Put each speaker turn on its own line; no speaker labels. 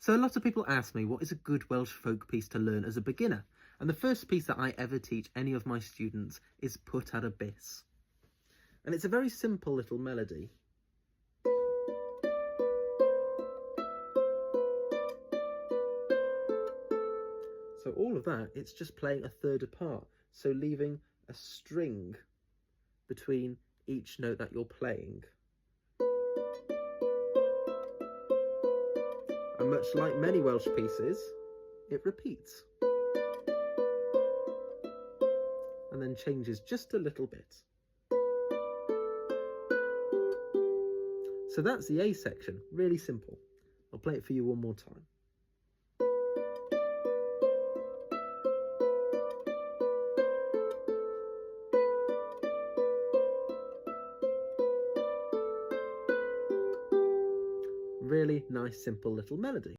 So a lot of people ask me, what is a good Welsh folk piece to learn as a beginner? And the first piece that I ever teach any of my students is Put ar y Bys. And it's a very simple little melody. So all of that, it's just playing a third apart. So leaving a string between each note that you're playing. And much like many Welsh pieces, it repeats. And then changes just a little bit. So that's the A section, really simple. I'll play it for you one more time. Really nice, simple little melody.